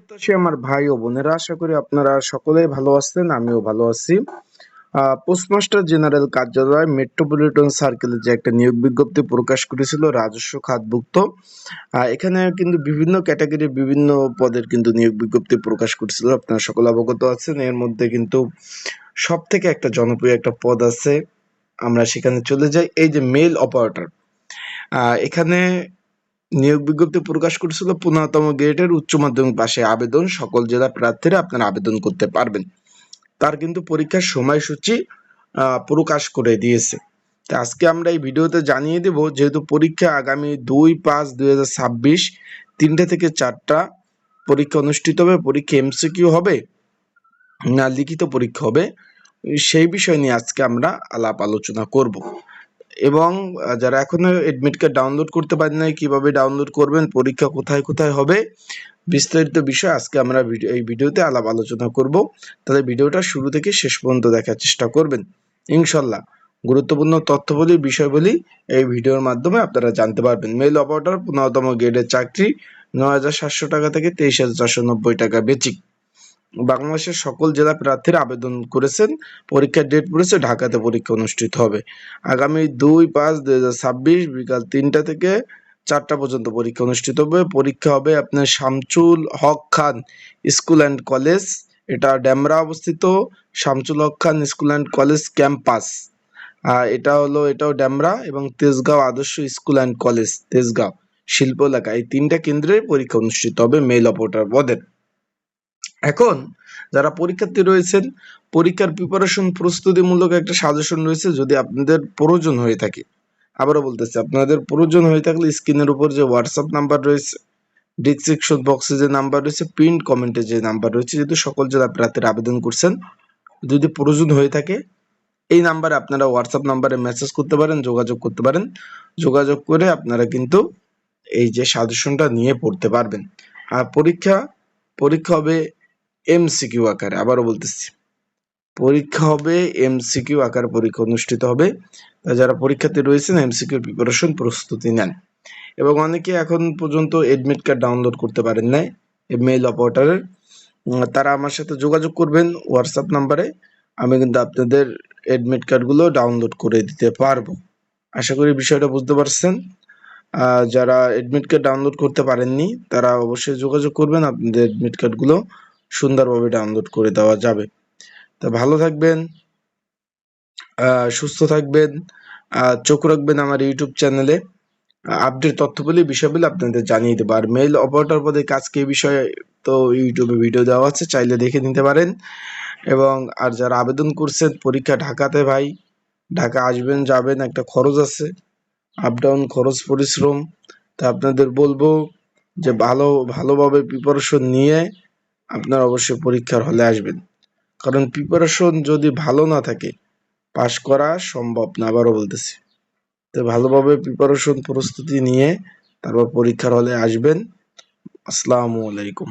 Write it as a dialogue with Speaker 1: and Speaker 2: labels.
Speaker 1: প্রত্যাশী আমার ভাই ও বোনেরা, আশা করি আপনারা সকলেই ভালো আছেন। আমিও ভালো আছি। পোস্টমাস্টার জেনারেল কার্যালয় মেট্রোপলিটন সার্কেলে যে একটা নিয়োগ বিজ্ঞপ্তি প্রকাশ করেছিল রাজস্ব খাতভুক্ত, এখানে কিন্তু বিভিন্ন ক্যাটাগরি বিভিন্ন পদের কিন্তু নিয়োগ বিজ্ঞপ্তি প্রকাশ করেছিল। আপনারা সকলে অবগত আছেন। এর মধ্যে কিন্তু সব থেকে একটা জনপ্রিয় একটা পদ আছে, আমরা সেখানে চলে যাই। এই যে মেল অপারেটর, এখানে নিয়োগ বিজ্ঞপ্তি প্রকাশ করেছিল 15তম গ্রেডের উচ্চ মাধ্যমিক পাশে আবেদন সকল জেলা প্রার্থীরা আপনারা আবেদন করতে পারবেন। তার কিন্তু পরীক্ষার সময়সূচি প্রকাশ করে দিয়েছে। তা আজকে আমরা এই ভিডিওতে জানিয়ে দেব, যেহেতু পরীক্ষা আগামী 2/5/2026 3টে থেকে 4টা পরীক্ষা অনুষ্ঠিত হবে। পরীক্ষা এমসিকিউ হবে না লিখিত পরীক্ষা হবে, সেই বিষয় নিয়ে আজকে আমরা আলাপ আলোচনা করব। এবং যারা এখনো এডমিট কার্ড ডাউনলোড করতে পারেন নাই, কিভাবে ডাউনলোড করবেন, পরীক্ষা কোথায় কোথায় হবে, বিস্তারিত বিষয় আজকে আমরা এই ভিডিওতে আলাপ আলোচনা করব। তাহলে ভিডিওটা শুরু থেকে শেষ পর্যন্ত দেখার চেষ্টা করবেন। ইনশাল্লাহ গুরুত্বপূর্ণ তথ্যবলী বিষয়বলী এই ভিডিওর মাধ্যমে আপনারা জানতে পারবেন। মেল অপারেটর 15তম গ্রেডের চাকরি, ৯,৭০০ টাকা থেকে ২৩,৪৯০ টাকা বেচিক। বাংলাদেশের সকল জেলা প্রার্থীরা আবেদন করেছেন। পরীক্ষার ডেট পড়েছে ঢাকাতে পরীক্ষা অনুষ্ঠিত হবে আগামী 2/5/2026 বিকাল 3টা থেকে 4টা পর্যন্ত পরীক্ষা অনুষ্ঠিত হবে। পরীক্ষা হবে আপনার শামসুল হক খান স্কুল অ্যান্ড কলেজ, এটা ডেমরা অবস্থিত। শামসুল হক খান স্কুল অ্যান্ড কলেজ ক্যাম্পাস, এটাও ডেমরা, এবং তেজগাঁও আদর্শ স্কুল অ্যান্ড কলেজ তেজগাঁও শিল্প এলাকা, এই 3টা কেন্দ্রে পরীক্ষা অনুষ্ঠিত হবে মেল অপারেটর পদের। এখন যারা পরীক্ষার্থী রয়েছেন, পরীক্ষার প্রিপারেশন প্রস্তুতিমূলক একটা সাজেশন রয়েছে। যদি আপনাদের প্রয়োজন হয়ে থাকে, আবারও বলতেছি, আপনাদের প্রয়োজন হয়ে থাকলে স্ক্রিনের উপর যে হোয়াটসঅ্যাপ নাম্বার রয়েছে, ডিসক্রিপশন বক্সে যে নাম্বার রয়েছে, পিন কমেন্টে যে নাম্বার রয়েছে, যেহেতু সকল জেলা প্রার্থীরা আবেদন করছেন, যদি প্রয়োজন হয়ে থাকে এই নাম্বারে আপনারা হোয়াটসঅ্যাপ নাম্বারে মেসেজ করতে পারেন, যোগাযোগ করতে পারেন। যোগাযোগ করে আপনারা কিন্তু এই যে সাজেশনটা নিয়ে পড়তে পারবেন। আর পরীক্ষা হবে এমসিকিউ আকারে। আবারও বলতেছি, পরীক্ষা হবে এমসিকিউ আকারে পরীক্ষা অনুষ্ঠিত হবে। যারা পরীক্ষার্থী রয়েছেন এমসিকিউ প্রিপারেশন প্রস্তুতি নেন। এবং অনেকে এখন পর্যন্ত এডমিট কার্ড ডাউনলোড করতে পারেন নাই মেইল অপারেটরের, তারা আমার সাথে যোগাযোগ করবেন হোয়াটসঅ্যাপ নাম্বারে। আমি কিন্তু আপনাদের এডমিট কার্ডগুলো ডাউনলোড করে দিতে পারবো। আশা করি বিষয়টা বুঝতে পারছেন। যারা এডমিট কার্ড ডাউনলোড করতে পারেননি তারা অবশ্যই যোগাযোগ করবেন, আপনাদের এডমিট কার্ডগুলো সুন্দরভাবে ডাউনলোড করে দেওয়া যাবে। তা ভালো থাকবেন, সুস্থ থাকবেন, চোখ রাখবেন আমার ইউটিউব চ্যানেলে। আপডেট তথ্যগুলি বিষয়গুলি আপনাদের জানিয়ে দেবো। আর মেইল অপারেটর পদে কাজকে এই বিষয়ে তো ইউটিউবে ভিডিও দেওয়া আছে, চাইলে দেখে নিতে পারেন। এবং আর যারা আবেদন করছেন, পরীক্ষা ঢাকাতে ভাই, ঢাকা আসবেন যাবেন, একটা খরচ আছে, আপ ডাউন খরচ পরিশ্রম। তা আপনাদের বলবো যে ভালোভাবে প্রিপারেশন নিয়ে আপনারা অবশ্যই পরীক্ষার হলে আসবেন। কারণ প্রিপারেশন যদি ভালো না থাকে পাশ করা সম্ভব না। আবারও বলতেছি, তো ভালোভাবে প্রিপারেশন প্রস্তুতি নিয়ে তারপর পরীক্ষার হলে আসবেন। আসসালামু আলাইকুম।